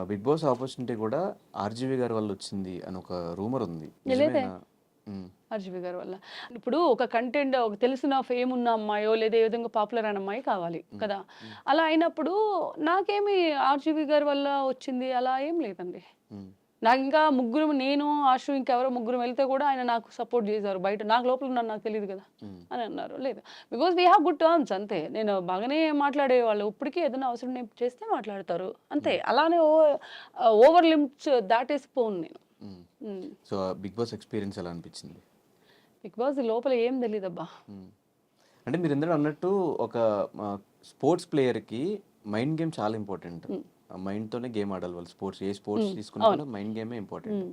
Big boss opportunity కూడా RGV గారి వల్ల వచ్చింది అని ఒక రూమర్ ఉంది. లేదే నిజమేనా? హ్మ్. ఆర్జీవి గారి వల్ల. ఇప్పుడు ఒక కంటెంట్ ఒక తెలిసిన ఫేమ్ ఉన్న అమ్మాయో లేదా ఏ విధంగా పాపులర్ అయిన అమ్మాయి కావాలి హ్మ్. కదా! హ్మ్. అలా అయినప్పుడు నాకేమి ఆర్జీవి గారి వల్ల వచ్చింది అలా ఏం లేదండి. హ్మ్. నాకు ఇంకా ముగ్గురు నేను, ఆషు ఇంకెవరో ముగ్గురం వెళ్తే కూడా ఆయన నాకు సపోర్ట్ చేశారు. బయట నాకు లోపల ఉన్నాను నాకు తెలీదు కదా! హ్మ్. అని అన్నారు. లేదు. Because we have good terms అంతే. నేను బాగానే మాట్లాడేవాళ్ళు. ఇప్పటికి ఏదైనా అవసరం నేను చేస్తే మాట్లాడతారు. అంతే. హ్మ్. అలానే ఓవర్ లిమిట్స్ దాటేసి పోను నేను. హ్మ్. హ్మ్. సో, బిగ్ బాస్ ఎక్స్‌పీరియన్స్ ఎలా అనిపించింది? బిగ్ బాస్ లోపల ఏం తెలీదబ్బా! హ్మ్. అంటే మీరు ఇందాక అన్నట్టు ఒక స్పోర్ట్స్ ప్లేయర్‌కి మైండ్ గేమ్ చాలా ఇంపార్టెంట్. హ్మ్. ఆ మైండ్‌తోనే గేమ్ ఆడాలి వాళ్ళు. ఏ స్పోర్ట్స్ హ్మ్. తీసుకున్నా అవును. కూడా మైండ్ గేమే ఇంపార్టెంట్. హ్మ్.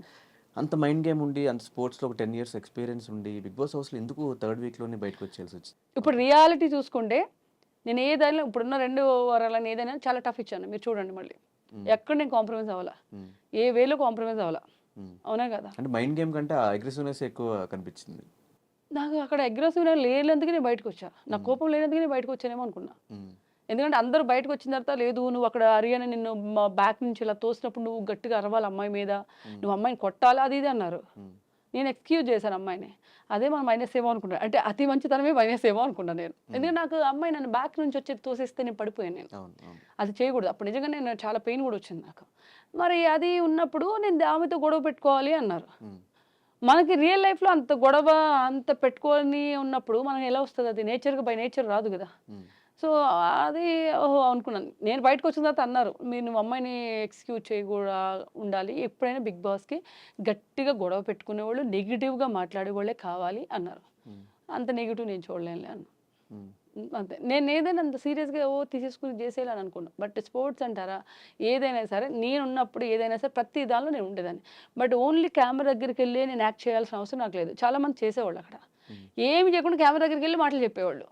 అంత మైండ్ గేమ్ ఉండి, అంత స్పోర్ట్స్‌లో ఒక 10 ఇయర్స్ ఎక్స్‌పీరియన్స్ ఉండి, బిగ్ బాస్ హౌస్‌లో ఎందుకు థర్డ్ వీక్‌లోనే బయటకొచ్చేయాల్సొచ్చింది? ఇప్పుడు ఓకే. రియాలిటీ చూసుకుంటే నేను ఏదైనా ఇప్పుడున్న 2 వారాలని ఏదైనా చాలా టఫ్ ఇచ్చాను. మీరు చూడండి మళ్ళీ. హ్మ్. ఎక్కడ నేను కాంప్రమైజ్ అవ్వలా. హ్మ్. ఏ వేలో కాంప్రమైజ్ అవ్వలా. హ్మ్. అవునా కదా! అంటే మైండ్ గేమ్ కంటే ఆ అగ్రెసివ్‌నెస్ ఎక్కువ కనిపించింది. నాకు అక్కడ అగ్రెసివ్‌గా లేనందుకే నేను బయటకొచ్చా. నాకు హ్మ్. కోపం లేనందుకే నేను బయటకొచ్చానేమో అనుకున్నా. హ్మ్. ఎందుకంటే అందరూ బయటకొచ్చిన తర్వాత లేదు నువ్వు అక్కడ అరియానా నిన్ను బ్యాక్ నుంచి ఇలా తోసినప్పుడు నువ్వు గట్టిగా అరవాలి అమ్మాయి మీద. హ్మ్. నువ్వు అమ్మాయిని కొట్టాలి అది ఇది అన్నారు. హ్మ్. నేను ఎక్స్‌క్యూజ్ చేశాను అమ్మాయిని. అదే మన మైనస్ ఏమో అనుకున్నా. అంటే అతి మంచితనమే మైనస్ ఏమో అనుకున్నా నేను. హ్మ్. ఎందుకంటే నాకు అమ్మాయి నన్ను బ్యాక్ నుంచి వచ్చి తోసేస్తే నేను పడిపోయాను నేను. అవును. అవును. అది చేయకూడదు. అప్పుడు నిజంగానే నాకు చాలా పెయిన్ గూడా వచ్చింది నాకు. మరి అది ఉన్నప్పుడు నేను ఆమెతో గొడవ పెట్టుకోవాలి అన్నారు. హ్మ్. మనకి రియల్ లైఫ్‌లో అంత గొడవ అంత పెట్టుకొని ఉన్నప్పుడు మనకు ఎలా వస్తది అది నేచర్‌గా బై నేచర్ రాదు గదా! హ్మ్. సో, అది ఓహో! అనుకున్నాను. నేను బయటకొచ్చిన తర్వాత అన్నారు. "మీరు నువ్వు అమ్మాయిని ఎక్స్‌క్యూజ్ చేయగూడా ఉండాలి. ఎప్పుడైనా బిగ్ బాస్‌కి గట్టిగా గొడవ పెట్టుకునేవాళ్ళు, నెగెటివ్‌గా మాట్లాడేవాళ్ళే కావాలి" అన్నారు. హ్మ్. అంత నెగెటివ్ నేను చూడలేనులే అన్నా. హ్మ్. అంతే. నేనేదైనా అంత సీరియస్‌గా తీసేసుకొని చేసేయాలని అనుకోను. బట్ స్పోర్ట్స్ అంటారా? ఏదైనా సరే నేనున్నప్పుడు ఏదైనా సరే ప్రతి దానిలో నేను ఉండేదాన్ని. బట్ ఓన్లీ కెమెరా దగ్గరికెళ్ళి నేను యాక్ట్ చేయాల్సిన అవసరం నాకు లేదు. చాలామంది చేసేవాళ్ళు అక్కడ. హ్మ్. ఏమి చేయకుండా కెమెరా దగ్గరికెళ్ళి మాటలు చెప్పేవాళ్ళు.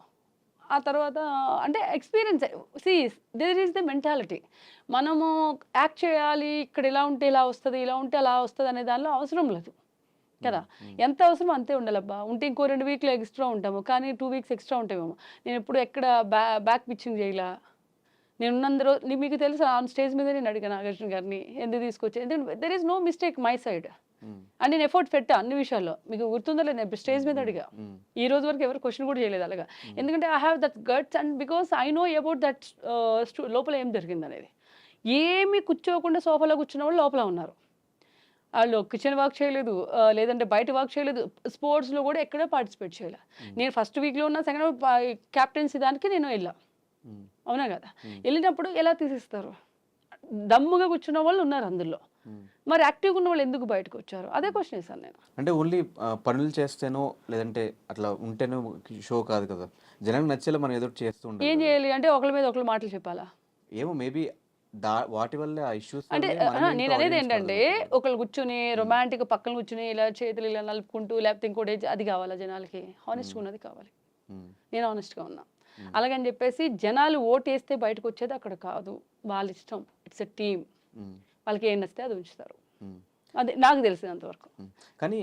ఆ తర్వాత అంటే experience see there is the mentality. మనము యాక్ట్ చేయాలి, ఇక్కడ ఇలా ఉంటే ఇలా వస్తది, ఇలా ఉంటే అలా వస్తది అనే దానిలో అవసరం లేదు. హ్మ్. కదా! హ్మ్. ఎంత అవసరమో అంతే ఉండాలబ్బా! ఉంటే ఇంకో 2 వీక్‌లు ఎక్స్‌ట్రా ఉంటాము. కానీ 2 వీక్స్ ఎక్స్‌ట్రా ఉంటామేమో. నేనెప్పుడు ఎక్కడ బ్యాక్ పిచ్చింగ్ చేయలా. నేనున్నంత మీకు తెలుసా ఆన్ స్టేజ్ మీద నేను అడిగా నాగార్జున గారిని ఎందుకు తీసుకొచ్చారు? ఎందుకంటే there is no mistake my side. Hmm. And నేను ఎఫర్ట్ పెట్టా అన్ని విషయాల్లో. మీకు గుర్తుందో లేదో నేను స్టేజ్ హ్మ్. మీద హ్మ్. అడిగా. హ్మ్. ఈ రోజు వరకు ఎవరు క్వెషన్ కూడా చేయలేదు అలాగా. హ్మ్. ఎందుకంటే I have that guts and because I know about that లోపల ఏం జరిగిందనేది. ఏమి కూర్చోకుండా సోఫాలో కూర్చున్న వాళ్ళు లోపల ఉన్నారు. ఆళ్ళు కిచెన్ వర్క్ చేయలేదు. లేదంటే బయట వర్క్ చేయలేదు. స్పోర్ట్స్‌లో గూడా ఎక్కడ పార్టిసిపేట్ చేయలే. హ్మ్. నేను ఫస్ట్ వీక్‌లో ఉన్న, సెకండ్ కెప్టెన్సీ దానికి నేను ఎళ్ళా. హ్మ్. అవునా గదా! హ్మ్. ఎళ్ళినప్పుడు ఎలా తీసిస్తారు? దమ్ముగా కూర్చున్న వాళ్ళు ఉన్నారు అందులో. హ్మ్. మరి యాక్టివ్‌గా ఉన్నవాళ్ళు ఎందుకు బయటకొచ్చారు? అదే హ్మ్. క్వెషన్ ఏసాను నేను. అంటే ఓన్లీ పనులు చేస్తేనో, లేదంటే అట్లా ఉంటేనో షో కాదు కదా! జనానికి నచ్చేలా మనం ఏదో ఒకటి చేస్తూ ఉండాలి ఏం కదా! జేయాలి? అంటే ఒకళ్ళ మీద ఒకళ్ళు మాటలు చెప్పాలా? ఏమో మేబీ వాటి వల్లే ఆ ఇష్యూస్ అంటే వల్లే మనమేంటో ఆడియన్స్‌కి నేననేదేంటంటే అర్థమైపోవాలి. ఒకళ్ళు కూర్చొని హ్మ్. రొమాంటిక్‌గా పక్కన కూర్చొని ఇలా చేతులు ఇలా నలుపుకుంటూ లేకపోతే ఇంకోటి అది కావాలా జనాలకి? హ్మ్. హానెస్ట్‌గా ఉన్నది కావాలి. హ్మ్. నేను హానెస్ట్‌గా ఉన్నా. హ్మ్. అలాగని జెప్పేసి జనాలు ఓటేస్తే బయటకొచ్చేది అక్కడ కాదు. వాళ్ళిష్టం. It's a team. హ్మ్. వాళ్ళకి ఏం నచ్చితే అది ఉంచుతారు. హ్మ్. అది నాకు తెలిసినంత వరకు. హ్మ్. కానీ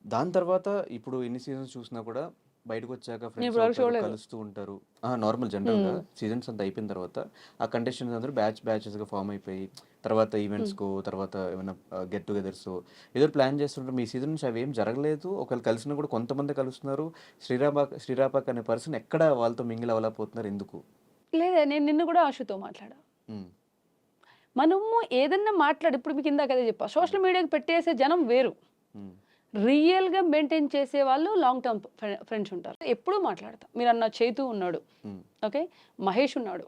దాని తర్వాత ఇప్పుడు ఎన్ని సీజన్స్ చూసినా కూడా బయటకొచ్చాక నేను ఫ్రెండ్స్ ఇప్పటి వరకు అవుతారు, చూడలేదు. కలుస్తూ ఉంటారు. నార్మల్ జనరల్‌గా హ్మ్. సీజన్స్ అంతా అయిపోయిన తర్వాత ఆ కంటెస్టెంట్స్ అందరూ బ్యాచెస్‌గా ఫార్మ్ అయిపోయి తర్వాత హ్మ్. ఈవెంట్స్‌కో, తర్వాత ఏమైనా గెట్ టుగెదర్సో ఏదో ప్లాన్ చేస్తుంటారు. మీ సీజన్ నుంచి అవేం జరగలేదు. ఒకవేళ కలిసినా కూడా కొంతమందే కలుస్తున్నారు. శ్రీరాపాక్ అనే పర్సన్ ఎక్కడ వాళ్ళతో మింగిల్ అవ్వలేకపోతున్నారు ఎందుకు? లేదా నేను నిన్న గూడా ఆషుతో మాట్లాడా. హ్మ్. మనము ఏదన్నా ఇప్పుడు మీకు ఇందాక అదే చెప్పా. హ్మ్. సోషల్ మీడియాకి పెట్టేసే జనం వేరు. హ్మ్. రియల్‌గా మెయింటైన్ చేసేవాళ్ళు లాంగ్ టర్మ్ ఫ్రెండ్స్ ఉంటారు. ఎప్పుడూ మాట్లాడతా. మీరన్న చైతు ఉన్నాడు. హ్మ్. ఓకే. మహేష్ ఉన్నాడు.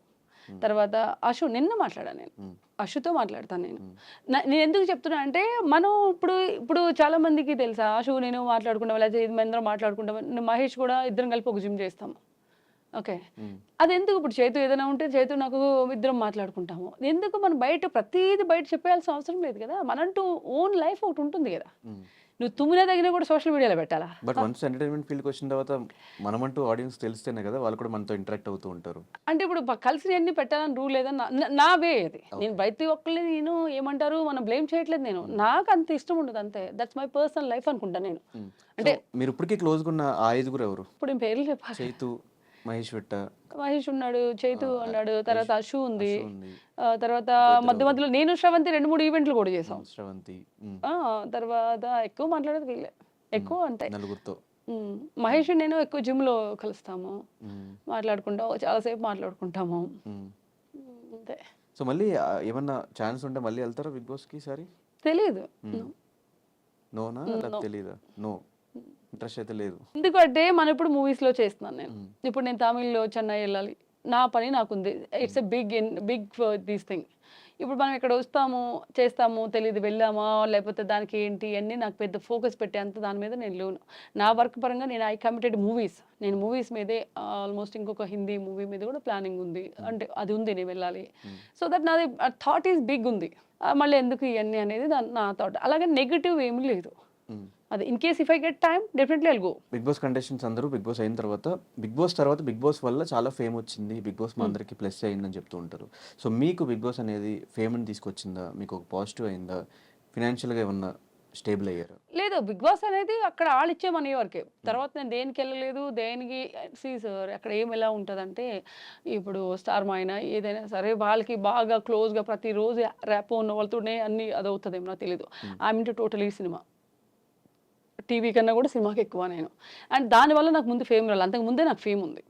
హ్మ్. తర్వాత అషు నిన్న మాట్లాడా నేను. హ్మ్. అషుతో మాట్లాడతాను నేను. హ్మ్. నేనెందుకు చెప్తున్నా అంటే, మనం ఇప్పుడు చాలా మందికి తెలుసా అషు నేను మాట్లాడుకుంటాం. లేకపోతే మేమందరం మాట్లాడుకుంటాం. మహేష్ కూడా ఇద్దరం కలిపి ఒక జిమ్ చేస్తాము. ఓకే. హ్మ్. అదెందుకు ఇప్పుడు చైతు ఏదైనా ఉంటే చైతు నాకు ఇద్దరం మాట్లాడుకుంటాము. ఎందుకు మనం బయట ప్రతీది బయట చెప్పేయాల్సిన అవసరం లేదు గదా! మనంటూ ఓన్ లైఫ్ ఒకటుంటుంది గదా! హ్మ్. నువ్వు తుమ్మినా దగ్గినా కూడా సోషల్ మీడియాలో పెట్టాలా? బట్ వన్స్ ఎంటర్‌టైన్‌మెంట్ ఫీల్డ్‌కొచ్చిన తర్వాత మనమంటూ ఆడియన్స్ తెలిస్తేనే కదా! వాళ్ళు కూడా మనతో ఇంటరాక్ట్ అవుతూ ఉంటారు. అంటే ఇప్పుడు కలిసినయన్నీ పెట్టాలని రూల్ లేదని నా వే అది. నేను ఓకే. ప్రతి ఒక్కళ్ళని ఏమంటారు మనం బ్లేమ్ చేయట్లేదు నేను. హ్మ్. నాకంత ఇష్టం ఉండదు అంతే. దట్స్ మై పర్సనల్ లైఫ్ అనుకుంటా నేను. హ్మ్. సో, అంటే మీరిప్పటికి క్లోజ్‌గున్న ఆ ఐదుగురెవరు? ఇప్పుడు నేను పేర్లు చెప్పాలి. చైతు, మహేష్ విట్ట, మహేష్ ఉన్నాడు, చైతు ఉన్నాడు, తర్వాత అశు ఉంది. అశు ఉంది, తర్వాత ఇంకో ఇద్దరు మధ్య మధ్యలో నేను శ్రవంతి 2, 3 ఈవెంట్లు కూడా చేసాం. శ్రవంతి, ఆ! తర్వాత ఎక్కువ మాట్లాడేది వీళ్ళే. ఎక్కువ అంతే. నలుగురితో. మహేష్ నేను ఎక్కువ జిమ్‌లో కలుస్తాము. మ్మ్. మాట్లాడుకుంటాం. చాలా సేపు మాట్లాడుకుంటాము. మ్మ్. అంతే. సో మళ్ళీ ఏమన్నా ఛాన్స్ ఉంటే మళ్ళీ వెళ్తారా బిగ్ బాస్కి ఈసారి? తెలీదు. నోనా నో. లేకపోతే తెలీదా? నో, ఇంట్రెస్ట్ అయితే లేదు. ఎందుకంటే మనం ఇప్పుడు మూవీస్‌లో చేస్తున్నాను నేను. ఇప్పుడు నేను తమిళ్‌లో చెన్నై ఎళ్ళాలి. నా పని నాకుంది. It's a big this thing. ఇప్పుడు మనం ఇక్కడ వస్తాము, చేస్తాము, తెలీదు వెళ్ళామా లేకపోతే దానికి ఏంటి అన్నీ నాకు పెద్ద ఫోకస్ పెట్టేంత దాని మీద నేను లేను. నా వర్క్ పరంగా నేను ఐ కమిటెడ్ మూవీస్. నేను మూవీస్ మీదే ఆల్మోస్ట్ ఇంకొక హిందీ మూవీ మీద కూడా ప్లానింగ్ ఉంది. అంటే అది ఉంది నేను వెళ్ళాలి. సో దట్ నాది థాట్ ఈస్ బిగ్ ఉంది. మళ్ళీ ఎందుకు ఇవన్నీ అనేది నా థాట్. అలాగే నెగెటివ్ ఏమీ లేదు. అది in case if I get time definitely I'll go. Bigg Boss contestants అందరూ బిగ్ బాస్ అయిన తర్వాత బిగ్ బాస్ వల్ల చాలా ఫేమ్ వచ్చింది, బిగ్ బాస్ మా అందరికి ప్లస్ అయిందని చెప్తూ ఉంటారు. సో మీకు బిగ్ బాస్ అనేది ఫేమ్ని తీసుకొచ్చిందా? మీకు ఒక పాజిటివ్ అయిందా? ఫినాన్షియల్గా ఏమన్నా స్టేబుల్ అయ్యారా? లేదు, బిగ్ బాస్ అనేది అక్కడ ఆళ్ళిచ్చే మనీ వరకే. తర్వాత నేను దేనికి వెళ్ళలేదు, దేనికి సార్ అక్కడ ఏం ఎలా ఉంటదంటే, ఇప్పుడు స్టార్ మా అయినా ఏదైనా సరే వాళ్ళకి బాగా క్లోజ్‌గా ప్రతిరోజు ర్యాపో ఉన్న వాళ్ళతోనే అన్నీ అదవుతదేమో నాకు తెలీదు. I am into totally cinema. TV కన్నా కూడా సినిమాకి ఎక్కువ నేను. అండ్ దానివల్ల నాకు ముందు ఫేమ్ రాలేదు. అంతకు ముందే నాకు ఫేమ్ ఉంది.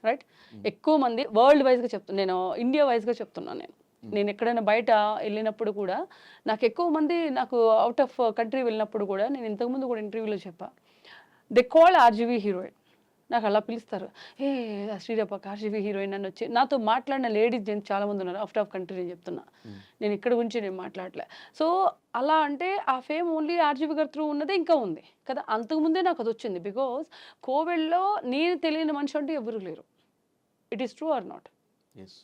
రైట్? ఎక్కువ మంది వరల్డ్ వైస్‌గా చెప్తున్నా. నేను ఇండియా వైస్‌గా చెప్తున్నాను నేను. నేను ఎక్కడైనా బయట ఎళ్ళినప్పుడు కూడా నాకు ఎక్కువ మంది నాకు ఔట్ ఆఫ్ కంట్రీ వెళ్ళినప్పుడు కూడా నేను ఇంతకుముందు కూడా ఇంటర్వ్యూలో చెప్పా. They call RGV heroine. నాకు అలా పిలుస్తారు. ఏ శ్రీరేఖ ఆర్‌జీవీ హీరోయిన్ అని వచ్చి నాతో మాట్లాడిన లేడీస్ జెంట్స్ చాలా మంది ఉన్నారు. ఔట్ ఆఫ్ కంట్రీ నేను చెప్తున్నా. నేను ఇక్కడ గురించి నేను మాట్లాడలే. సో అలా అంటే ఆ ఫేమ్ ఓన్లీ ఆర్‌జీవీ గారి త్రూ ఉన్నదే ఇంకా ఉంది కదా! అంతకుముందే నాకు అదొచ్చింది. బికాజ్ కోవిడ్‌లో నేను తెలియని మనిషి అంటూ ఎవరు లేరు. It is true or not? Yes.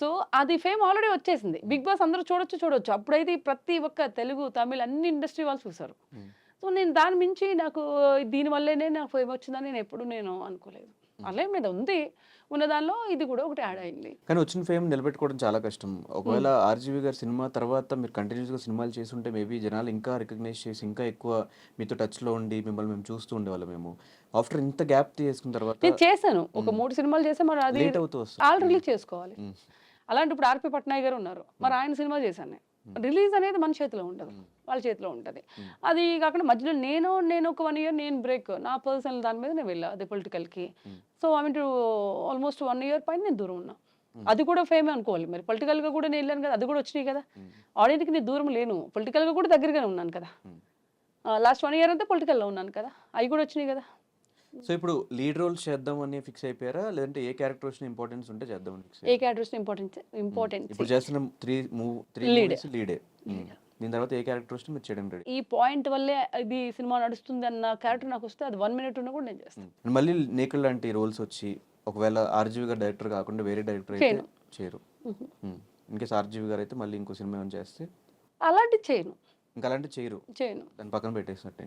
So అది ఫేమ్ ఆల్రెడీ వచ్చేసింది. బిగ్ బాస్ అందరూ చూడొచ్చు. అప్పుడైతే ప్రతి ఒక్క తెలుగు, తమిళ్ అన్ని ఇండస్ట్రీ వాళ్ళు చూసారు. సో నేను దాని మించి నాకు దీని వల్లేనే నాకు ఫేమ్ వచ్చిందని నేను ఎప్పుడు అనుకోలేదు. అలా ఏం లేదు, ఉంది. ఉన్న దానిలో ఇది కూడా ఒకటి యాడ్ అయింది. కానీ వచ్చిన ఫేమ్ నిలబెట్టుకోవడం చాలా కష్టం. ఒకవేళ ఆర్‌జీవీ గారి సినిమా తర్వాత మీరు కంటిన్యూస్‌గా సినిమాలు చేసుంటే మేబీ జనాలు ఇంకా రికగ్నైజ్ చేసి ఇంకా ఎక్కువ మీతో టచ్‌లో ఉండి మిమ్మల్ని మేము చూస్తూ ఉండేవాళ్ళమేమో. ఆఫ్టర్ ఇంత గ్యాప్ తీసుకున్న తర్వాత నేను చేశాను. ఒక 3 సినిమాలు చేసా. మరి అది లేట్ అవుతూ వస్తుంది. ఆళ్ళు రిలీజ్ చేసుకోవాలి. అలాంటి ఇప్పుడు ఆర్‌పీ పట్నాయక్ గారు ఉన్నారు. మరి ఆయన సినిమా చేశాను నేను. రిలీజ్ అనేది మన చేతిలో ఉండదు. వాళ్ళ చేతిలో ఉంటది. అది కాకుండా మధ్యలో నేను ఒక 1 ఇయర్ నేను బ్రేక్. నా పర్సనల్ దాని మీద నేను వెళ్ళా. అది పొలిటికల్‌కి. So I mean to almost 1 year పైన నేను దూరం ఉన్నా. అది కూడా ఫేమే అనుకోవాలి. మరి పొలిటికల్‌గా కూడా నేను వెళ్ళాను కదా! అది కూడా వచ్చినాయి కదా! ఆడియన్స్‌కి నేను దూరం లేను. పొలిటికల్‌గా కూడా దగ్గరగానే ఉన్నాను కదా! లాస్ట్ 1 ఇయర్ అంతా పొలిటికల్‌లో ఉన్నాను కదా! అవి కూడా వచ్చినాయి కదా! సో ఇప్పుడు లీడ్ రోల్స్ చేద్దామని ఫిక్స్ అయిపోయారా? లేదంటే ఏ క్యారెక్టర్ వచ్చిన ఇంపార్టెన్స్ ఉంటే చేద్దామని ఫిక్స్ ఏ అయ్యారా? క్యారెక్టర్స్ ఇంపార్టెన్స్ ఇప్పుడు చేస్తున్న 3 లీడ్. మూవీస్ లీడే. దీని తర్వాత ఏ క్యారెక్టర్ వస్తే మీరు చేయడం రెడీ. ఈ పాయింట్ వల్లే ఇది సినిమా నడుస్తుంది అన్న క్యారెక్టర్ నాకు వస్తే అది 1 మినిట్ ఉన్నా కూడా నేను చేస్తాను. మళ్ళీ నేకుల్ లాంటి రోల్స్ వచ్చి ఒకవేళ ఆర్‌జీవీ గారు డైరెక్టర్ కాకుండా వేరే డైరెక్టర్ అయితే చేయను. చేయరు. ఇన్కేస్ ఆర్‌జీవీ గారు అయితే మళ్ళీ ఇంకో సినిమా ఏమైనా చేస్తే అలాంటివి చేయను. ఇంకా అలాంటివి చేయరు. చేయను. దాన్ని పక్కన పెట్టేసినట్టే.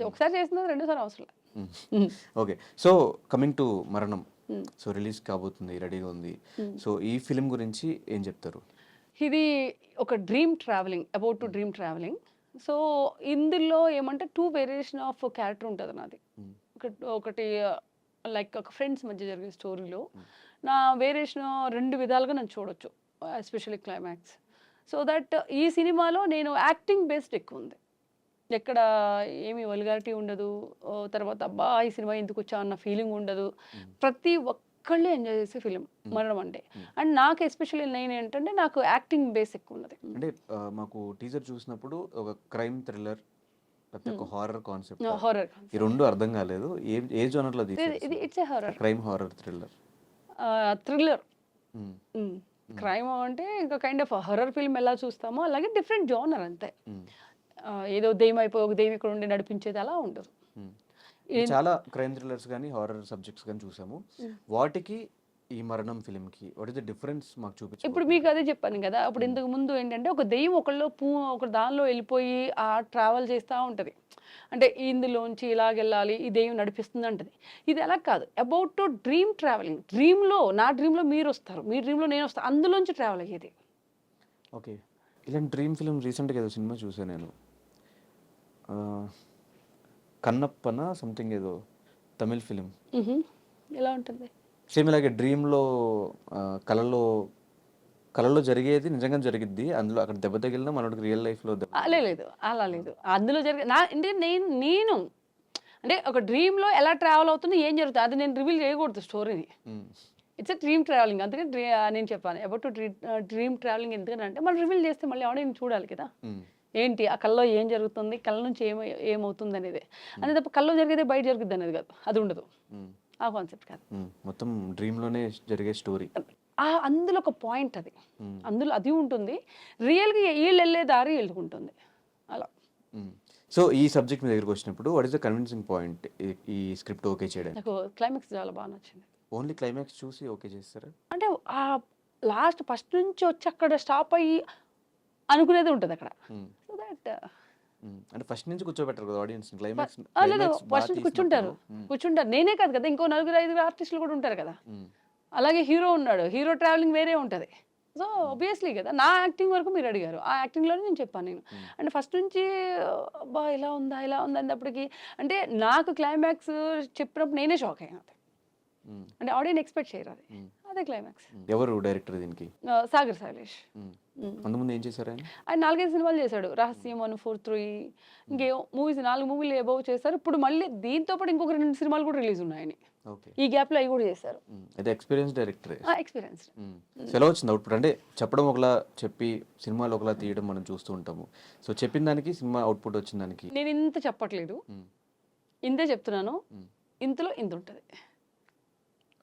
ఒకసారి చేసినది రెండోసారి అవసరం లేదు. ఓకే. సో కమింగ్ టు మరణం. సో రిలీజ్ కాబోతుంది, రెడీగా ఉంది. సో ఈ ఫిలిం గురించి ఏం చెప్తారు? ఇది ఒక dream travelling, about to dream travelling. So ఇందులో ఏమంటే 2 వేరియేషన్ ఆఫ్ క్యారెక్టర్ ఉంటుంది నాది. ఒకటి లైక్ ఒక ఫ్రెండ్స్ మధ్య జరిగే స్టోరీలో నా వేరియేషన్ 2 విధాలుగా నన్ను చూడొచ్చు. Especially climax. సో దట్ ఈ సినిమాలో నేను యాక్టింగ్ బేస్డ్ ఎక్కువ ఉంది. ఎక్కడ ఏమి వల్గారిటీ ఉండదు. తర్వాత అబ్బా ఈ సినిమా ఎందుకు వచ్చా అన్న ఫీలింగ్ ఉండదు. ప్రతి ఒక్కళ్ళు ఎంజాయ్ చేసే ఫిలిం మరణం అంటే. అండ్ నాకు ఎస్పెషల్లీ ఏంటంటే నాకు యాక్టింగ్ బేస్ ఎక్కువ ఉన్నది. అంటే మాకు టీజర్ చూసినప్పుడు ఒక క్రైమ్ థ్రిల్లర్ లేకపోతే ఒక హారర్ కాన్సెప్ట్, హారర్ ఈ రెండు అర్థం కాలేదు. ఏ జోనర్లో ఇది తీసారు? It's a horror, crime, horror, thriller. Thriller. Crime అంటే ఇంకా కైండ్ ఆఫ్ హారర్ ఫిల్మ్ ఎలా చూస్తామో అలాగే డిఫరెంట్ జోనర్ అంతే. ఏదో దెయ్యం అయిపోయి ఒక దెయ్యం ఇక్కడ ఉండి నడిపించేది అలా ఉండదు. చాలా క్రైమ్ థ్రిల్లర్స్ కానీ హారర్ సబ్జెక్ట్స్ కానీ చూసాము. వాటికి ఈ మరణం ఫిలింకి వాట్ ఇస్ ద డిఫరెన్స్ మాకు చూపించు. ఇప్పుడు మీకు అదే చెప్పాను కదా, అప్పుడు ఇంతకు ముందు ఏంటంటే ఒక దెయ్యం ఒక దానిలో వెళ్ళిపోయి ఆ ట్రావెల్ చేస్తూ ఉంటుంది. అంటే ఇందులోంచి ఇలాగెళ్ళాలి, ఈ దెయ్యం నడిపిస్తుంది అంటది. ఇది అలా కాదు, అబౌట్ టు డ్రీమ్ ట్రావెలింగ్. నా డ్రీమ్లో మీరు వస్తారు, మీ డ్రీమ్లో నేను వస్తాను, అందులోంచి ట్రావెల్ అయ్యేది. ఓకే. ఇలాంటి డ్రీమ్ ఫిలిం రీసెంట్గా ఏదో సినిమా చూసాను నేను, కన్నప్పన సంథింగ్ ఏదో తమిళ్ ఫిలిం. ఎలా ఉంటుంది? సేమ్ ఇలాగే డ్రీమ్‌లో కలలో కలలో జరిగేది నిజంగా జరిగిద్ది. అందులో అక్కడ దెబ్బ తగిలినా మనోడికి రియల్ లైఫ్‌లో దెబ్బ లేదు. అలా లేదు. అందులో జరిగే అంటే నేను అంటే ఒక డ్రీమ్‌లో ఎలా ట్రావెల్ అవుతుంది, ఏం జరుగుతుంది అది నేను రివీల్ చేయకూడదు స్టోరీని. హ్మ్. It's a dream travelling. అందుకే నేను చెప్పాను అబౌట్ డ్రీమ్ ట్రావెలింగ్ ఎందుకనంటే మనం రివీల్ చేస్తే మళ్ళీ ఆడియన్స్ చూడాలి కదా! హ్మ్. ఏంటి ఆ కల్లో ఏం జరుగుతుంది? కళ్ళ నుంచి ఏమవుతుందనేదే. అంతే తప్ప కల్లో జరిగేదే బయట జరుగుద్దనేది కాదు. అది ఉండదు. హ్మ్. ఆ కాన్సెప్ట్ కాదు. మొత్తం డ్రీమ్‌లోనే జరిగే స్టోరీ. అందులో ఒక పాయింట్ అది. హ్మ్. అందులో అది ఉంటుంది. రియల్‌గా ఈళ్ళెళ్ళే దారి ఈళ్ళకుంటుంది. అలా. హ్మ్. సో, ఈ సబ్జెక్ట్ మీ దగ్గరికొచ్చినప్పుడు what is the convincing point ఈ స్క్రిప్ట్ ఓకే చేయడానికి? నాకు క్లైమాక్స్ చాలా బాగా నచ్చింది. ఓన్లీ క్లైమాక్స్ చూసి ఓకే చేసారా? అంటే లాస్ట్ ఫస్ట్ నుంచి వచ్చి అక్కడ స్టాప్ అయ్యి అనుకునేది ఉంటదక్కడ. హ్మ్. సో దట్ అంటే ఫస్ట్ నుంచి కూర్చోబెట్టరు కదా ఆడియన్స్‌ని. లేదు. క్లైమాక్స్ బాగా ఫస్ట్ నుంచి కూర్చుంటారు. తీసినప్పుడు కూర్చుంటారు. నేనే కాదు కదా! ఇంకో నలుగురు, ఐదుగురు ఆర్టిస్టులు కూడా ఉంటారు కదా! హ్మ్. అలాగే హీరో ఉన్నాడు. హీరో ట్రావెలింగ్ వేరే ఉంటది. సో, ఆబ్వియస్లీ కదా! నా యాక్టింగ్ వరకు మీరు అడిగారు. ఆ యాక్టింగ్‌లోనే నేను చెప్పాను నేను. హ్మ్. అంటే ఫస్ట్ నుంచి అబ్బా! ఇలా ఉందా? ఇలా ఉందా? అనేటప్పటికి అంటే నాకు క్లైమాక్స్ చెప్పినప్పుడు నేనే షాక్ అయ్యాను. హ్మ్. అంటే ఆడియన్స్ ఎక్స్‌పెక్ట్ చేయరు అది. హ్మ్. అదే క్లైమాక్స్. ఎవరు డైరెక్టర్ దీనికి? సాగర్ శైలేష్. హ్మ్. హ్మ్. అంతకుముందు ఏం చేశారు ఆయన? ఆయన 4, 5 సినిమాలు చేశాడు. 'రహస్యం 1, 4, 3' ఇంకేవో మూవీస్ 4 మూవీలు అబోవ్ చేశారు. ఇప్పుడు మళ్ళీ దీంతో పాటు ఇంకొక 2 సినిమాలు కూడా రిలీజ్ ఉన్నాయి ఆయనయి. ఓకే. ఈ గ్యాప్‌లో అయి కూడా చేశారు. అయితే ఎక్స్‌పీరియన్స్ డైరెక్టరే. ఎక్స్‌పీరియన్స్‌డ్. సో, ఎలా వచ్చింది అవుట్‌పుట్? అంటే చెప్పడం ఒకలా, చెప్పి సినిమాలో ఒకలా తీయడం మనం చూస్తూ ఉంటాము. సో, చెప్పిన దానికి సినిమా అవుట్‌పుట్ వచ్చిన దానికి నేను ఇంత చెప్పట్లేదు. హ్మ్. ఇంతే చెప్తున్నాను. హ్మ్. ఇంతలో ఇంతుంటది.